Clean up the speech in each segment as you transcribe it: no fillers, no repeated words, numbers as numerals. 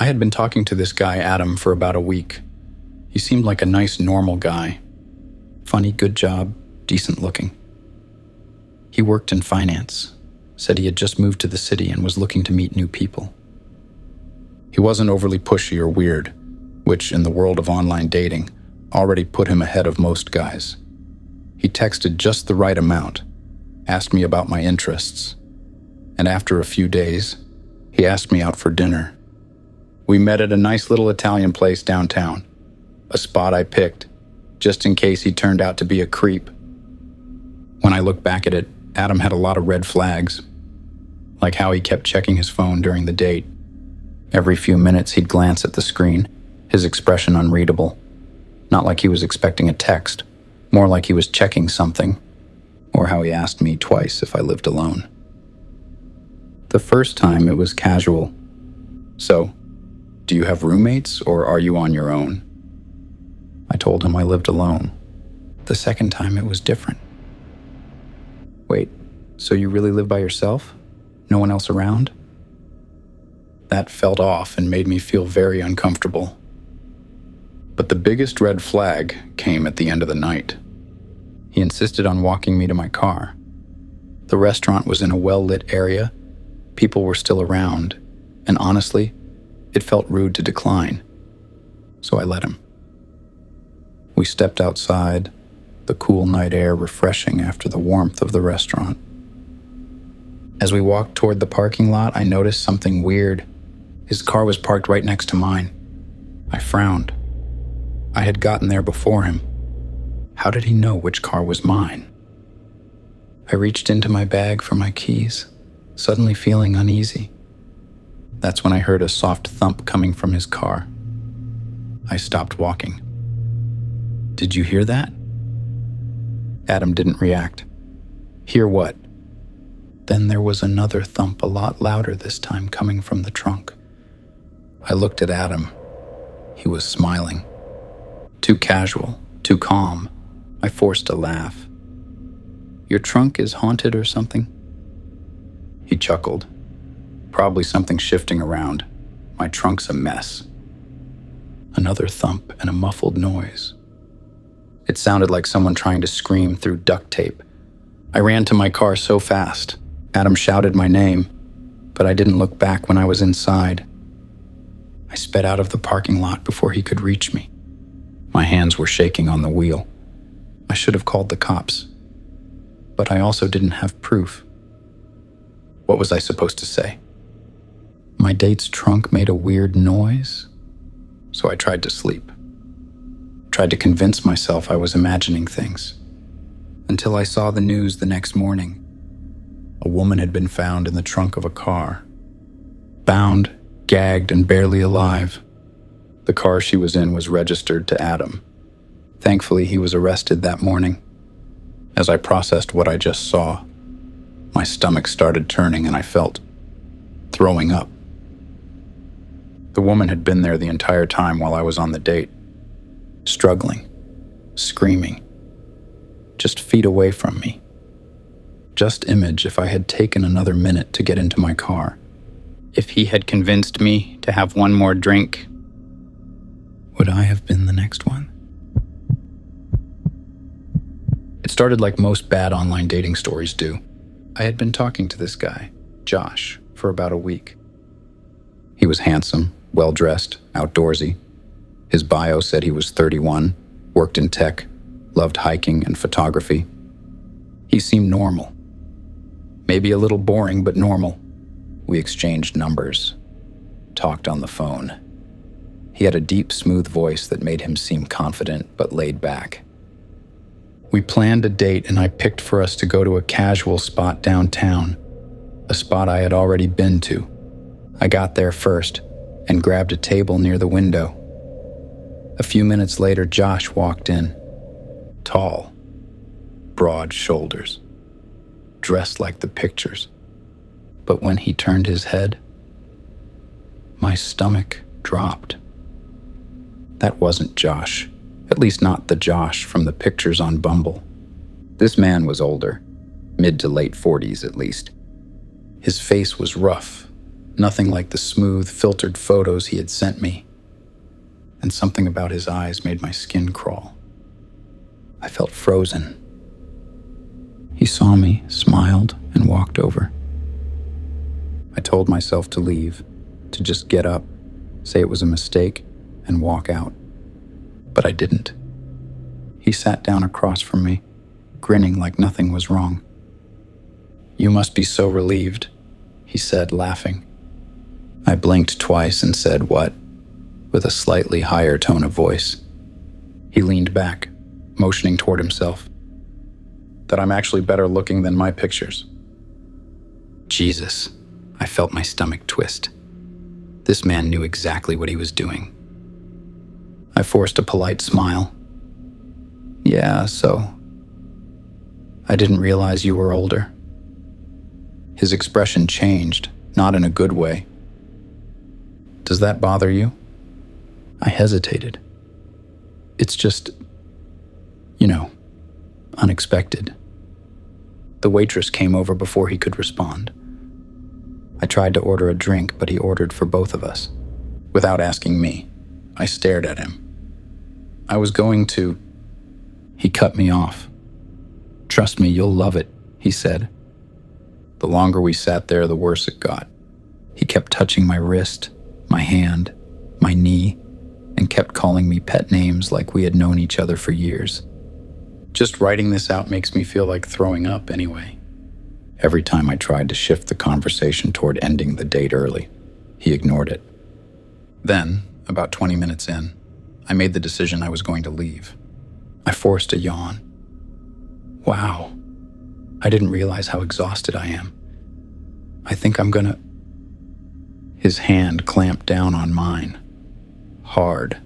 I had been talking to this guy, Adam, for about a week. He seemed like a nice, normal guy. Funny, good job, decent looking. He worked in finance, said he had just moved to the city and was looking to meet new people. He wasn't overly pushy or weird, which, in the world of online dating, already put him ahead of most guys. He texted just the right amount, asked me about my interests, and after a few days, he asked me out for dinner. We met at a nice little Italian place downtown, a spot I picked, just in case he turned out to be a creep. When I look back at it, Adam had a lot of red flags, like how he kept checking his phone during the date. Every few minutes he'd glance at the screen, his expression unreadable. Not like he was expecting a text, more like he was checking something, or how he asked me twice if I lived alone. The first time it was casual. So, do you have roommates or are you on your own? I told him I lived alone. The second time it was different. Wait, so you really live by yourself? No one else around? That felt off and made me feel very uncomfortable. But the biggest red flag came at the end of the night. He insisted on walking me to my car. The restaurant was in a well-lit area, people were still around, and honestly, it felt rude to decline. So I let him. We stepped outside, the cool night air refreshing after the warmth of the restaurant. As we walked toward the parking lot, I noticed something weird. His car was parked right next to mine. I frowned. I had gotten there before him. How did he know which car was mine? I reached into my bag for my keys, suddenly feeling uneasy. That's when I heard a soft thump coming from his car. I stopped walking. Did you hear that? Adam didn't react. Hear what? Then there was another thump, a lot louder this time, coming from the trunk. I looked at Adam. He was smiling. Too casual, too calm. I forced a laugh. Your trunk is haunted or something? He chuckled. Probably something shifting around. My trunk's a mess. Another thump and a muffled noise. It sounded like someone trying to scream through duct tape. I ran to my car so fast. Adam shouted my name, but I didn't look back when I was inside. I sped out of the parking lot before he could reach me. My hands were shaking on the wheel. I should have called the cops, but I also didn't have proof. What was I supposed to say? My date's trunk made a weird noise, so I tried to sleep. Tried to convince myself I was imagining things, until I saw the news the next morning. A woman had been found in the trunk of a car, bound, gagged, and barely alive. The car she was in was registered to Adam. Thankfully, he was arrested that morning. As I processed what I just saw, my stomach started turning and I felt throwing up. The woman had been there the entire time while I was on the date, struggling, screaming, just feet away from me. Just imagine if I had taken another minute to get into my car. If he had convinced me to have one more drink, would I have been the next one? It started like most bad online dating stories do. I had been talking to this guy, Josh, for about a week. He was handsome, well-dressed, outdoorsy. His bio said he was 31, worked in tech, loved hiking and photography. He seemed normal. Maybe a little boring, but normal. We exchanged numbers, talked on the phone. He had a deep, smooth voice that made him seem confident but laid back. We planned a date and I picked for us to go to a casual spot downtown, a spot I had already been to. I got there first and grabbed a table near the window. A few minutes later, Josh walked in. Tall, broad shoulders, dressed like the pictures. But when he turned his head, my stomach dropped. That wasn't Josh, at least not the Josh from the pictures on Bumble. This man was older, mid to late 40s at least. His face was rough, Nothing like the smooth, filtered photos he had sent me. And something about his eyes made my skin crawl. I felt frozen. He saw me, smiled, and walked over. I told myself to leave, to just get up, say it was a mistake, and walk out. But I didn't. He sat down across from me, grinning like nothing was wrong. "You must be so relieved," he said, laughing. I blinked twice and said, "What?" with a slightly higher tone of voice. He leaned back, motioning toward himself. "That I'm actually better looking than my pictures." Jesus, I felt my stomach twist. This man knew exactly what he was doing. I forced a polite smile. "Yeah, so. I didn't realize you were older." His expression changed, not in a good way. "Does that bother you?" I hesitated. "It's just, unexpected." The waitress came over before he could respond. I tried to order a drink, but he ordered for both of us. Without asking me, I stared at him. I was going to... He cut me off. "Trust me, you'll love it," he said. The longer we sat there, the worse it got. He kept touching my wrist, my hand, my knee, and kept calling me pet names like we had known each other for years. Just writing this out makes me feel like throwing up anyway. Every time I tried to shift the conversation toward ending the date early, he ignored it. Then, about 20 minutes in, I made the decision I was going to leave. I forced a yawn. Wow, I didn't realize how exhausted I am. I think I'm gonna... His hand clamped down on mine. Hard.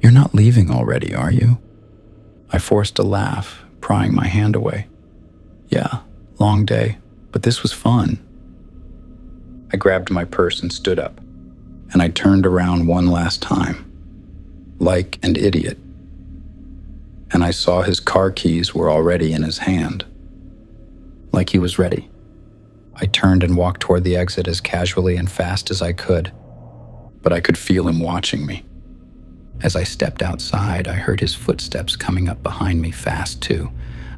"You're not leaving already, are you?" I forced a laugh, prying my hand away. "Yeah, long day, but this was fun." I grabbed my purse and stood up, and I turned around one last time, like an idiot. And I saw his car keys were already in his hand. Like he was ready. I turned and walked toward the exit as casually and fast as I could, but I could feel him watching me. As I stepped outside, I heard his footsteps coming up behind me fast too.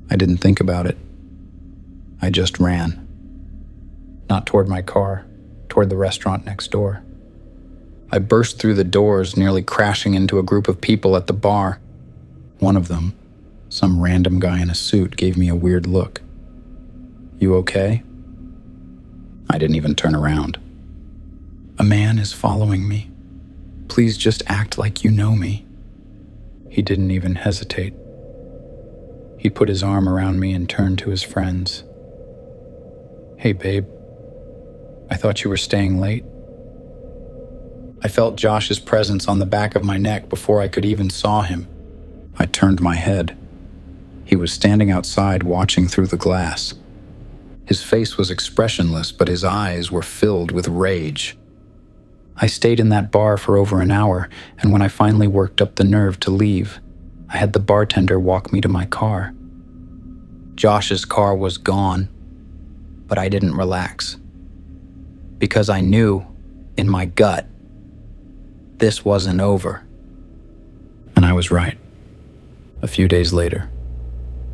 I didn't think about it. I just ran. Not toward my car, toward the restaurant next door. I burst through the doors, nearly crashing into a group of people at the bar. One of them, some random guy in a suit, gave me a weird look. "You okay?" I didn't even turn around. "A man is following me. Please just act like you know me." He didn't even hesitate. He put his arm around me and turned to his friends. "Hey, babe. I thought you were staying late." I felt Josh's presence on the back of my neck before I could even saw him. I turned my head. He was standing outside watching through the glass. His face was expressionless, but his eyes were filled with rage. I stayed in that bar for over an hour, and when I finally worked up the nerve to leave, I had the bartender walk me to my car. Josh's car was gone, but I didn't relax. Because I knew, in my gut, this wasn't over. And I was right. A few days later,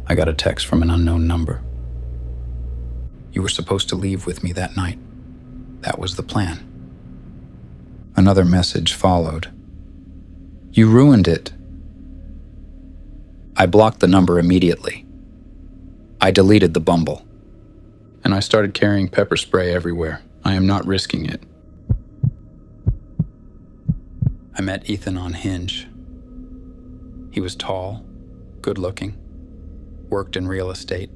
I got a text from an unknown number. "You were supposed to leave with me that night. That was the plan." Another message followed. "You ruined it." I blocked the number immediately. I deleted the Bumble. And I started carrying pepper spray everywhere. I am not risking it. I met Ethan on Hinge. He was tall, good-looking, worked in real estate,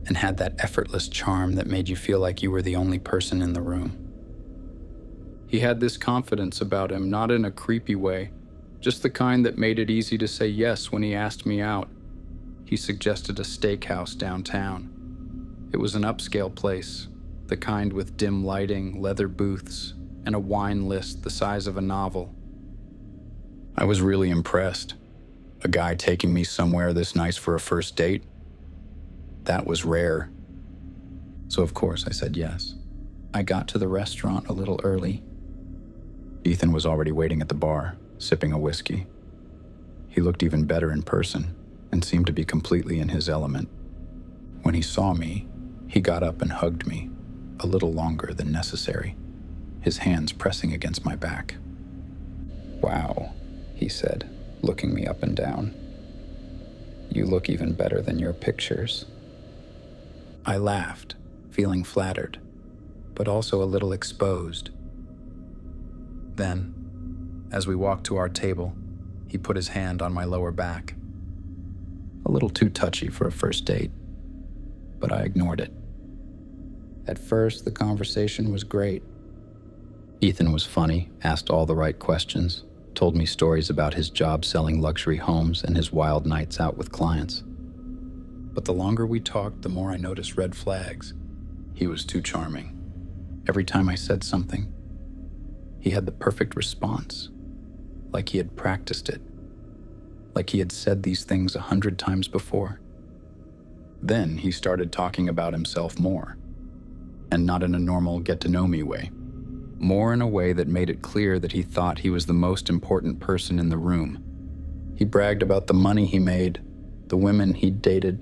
and had that effortless charm that made you feel like you were the only person in the room. He had this confidence about him, not in a creepy way, just the kind that made it easy to say yes when he asked me out. He suggested a steakhouse downtown. It was an upscale place, the kind with dim lighting, leather booths, and a wine list the size of a novel. I was really impressed. A guy taking me somewhere this nice for a first date? That was rare. So of course I said yes. I got to the restaurant a little early. Ethan was already waiting at the bar, sipping a whiskey. He looked even better in person and seemed to be completely in his element. When he saw me, he got up and hugged me, a little longer than necessary, his hands pressing against my back. "Wow," he said, looking me up and down. "You look even better than your pictures." I laughed, feeling flattered, but also a little exposed. Then, as we walked to our table, he put his hand on my lower back. A little too touchy for a first date, but I ignored it. At first, the conversation was great. Ethan was funny, asked all the right questions, told me stories about his job selling luxury homes and his wild nights out with clients. But the longer we talked, the more I noticed red flags. He was too charming. Every time I said something, he had the perfect response, like he had practiced it, like he had said these things 100 times before. Then he started talking about himself more, and not in a normal get-to-know-me way, more in a way that made it clear that he thought he was the most important person in the room. He bragged about the money he made, the women he'd dated,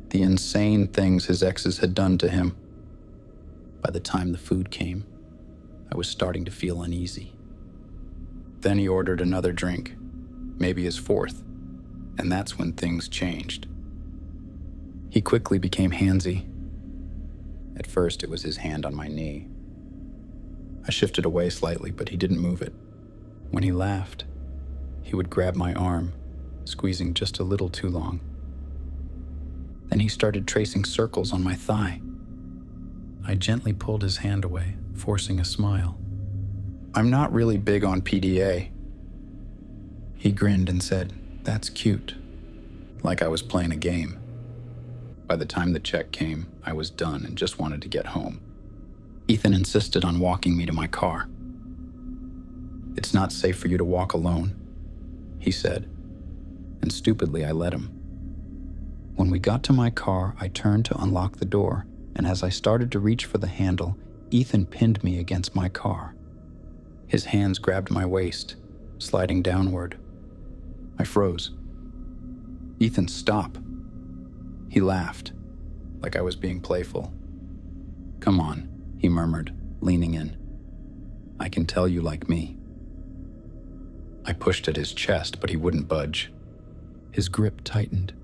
the insane things his exes had done to him. By the time the food came, I was starting to feel uneasy. Then he ordered another drink, maybe his fourth, and that's when things changed. He quickly became handsy. At first, it was his hand on my knee. I shifted away slightly, but he didn't move it. When he laughed, he would grab my arm, squeezing just a little too long. Then he started tracing circles on my thigh. I gently pulled his hand away, forcing a smile. "I'm not really big on PDA." He grinned and said, "That's cute," like I was playing a game. By the time the check came, I was done and just wanted to get home. Ethan insisted on walking me to my car. "It's not safe for you to walk alone," he said, and stupidly I let him. When we got to my car, I turned to unlock the door, and as I started to reach for the handle, Ethan pinned me against my car. His hands grabbed my waist, sliding downward. I froze. "Ethan, stop." He laughed, like I was being playful. "Come on," he murmured, leaning in. "I can tell you like me." I pushed at his chest, but he wouldn't budge. His grip tightened.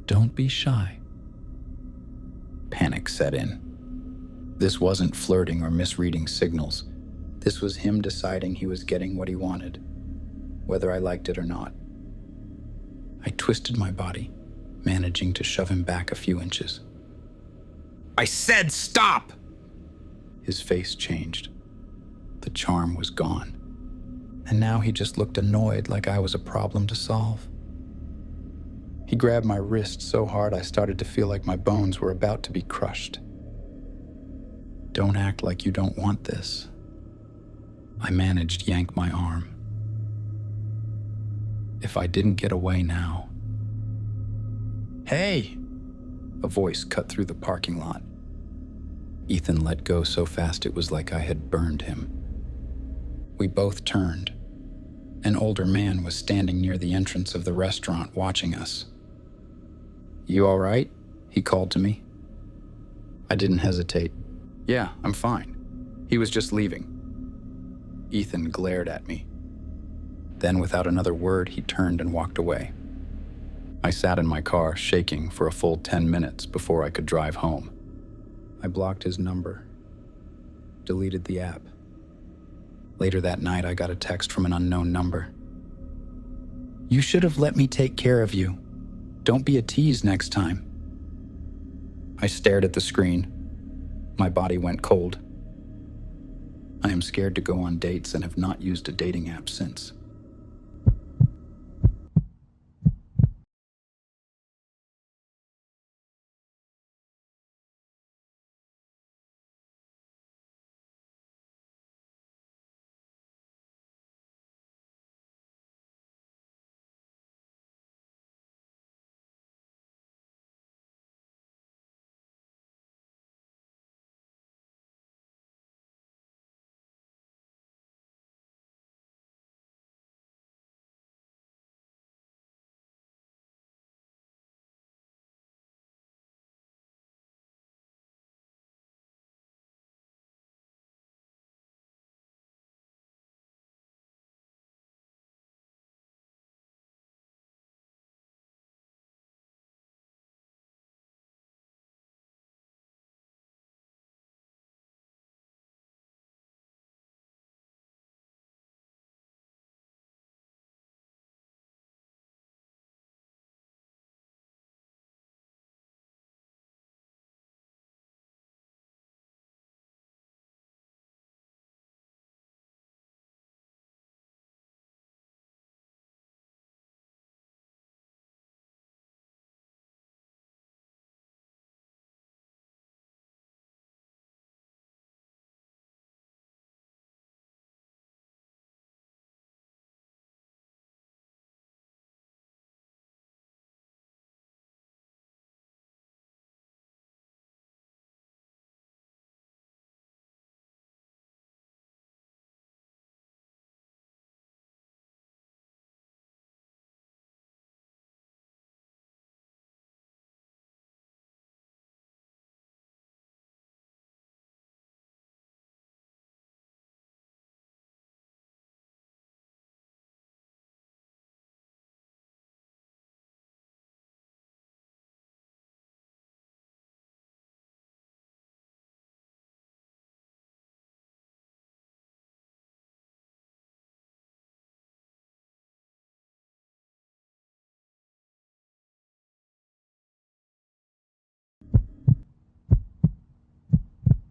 "Don't be shy." Panic set in. This wasn't flirting or misreading signals. This was him deciding he was getting what he wanted, whether I liked it or not. I twisted my body, managing to shove him back a few inches. "I said stop!" His face changed. The charm was gone, and now he just looked annoyed, like I was a problem to solve. He grabbed my wrist so hard I started to feel like my bones were about to be crushed. "Don't act like you don't want this." I managed to yank my arm. If I didn't get away now... "Hey!" A voice cut through the parking lot. Ethan let go so fast it was like I had burned him. We both turned. An older man was standing near the entrance of the restaurant watching us. "You all right?" he called to me. I didn't hesitate. "Yeah, I'm fine. He was just leaving." Ethan glared at me. Then, without another word, he turned and walked away. I sat in my car, shaking, for a full 10 minutes before I could drive home. I blocked his number, deleted the app. Later that night, I got a text from an unknown number. "You should have let me take care of you. Don't be a tease next time." I stared at the screen. My body went cold. I am scared to go on dates and have not used a dating app since.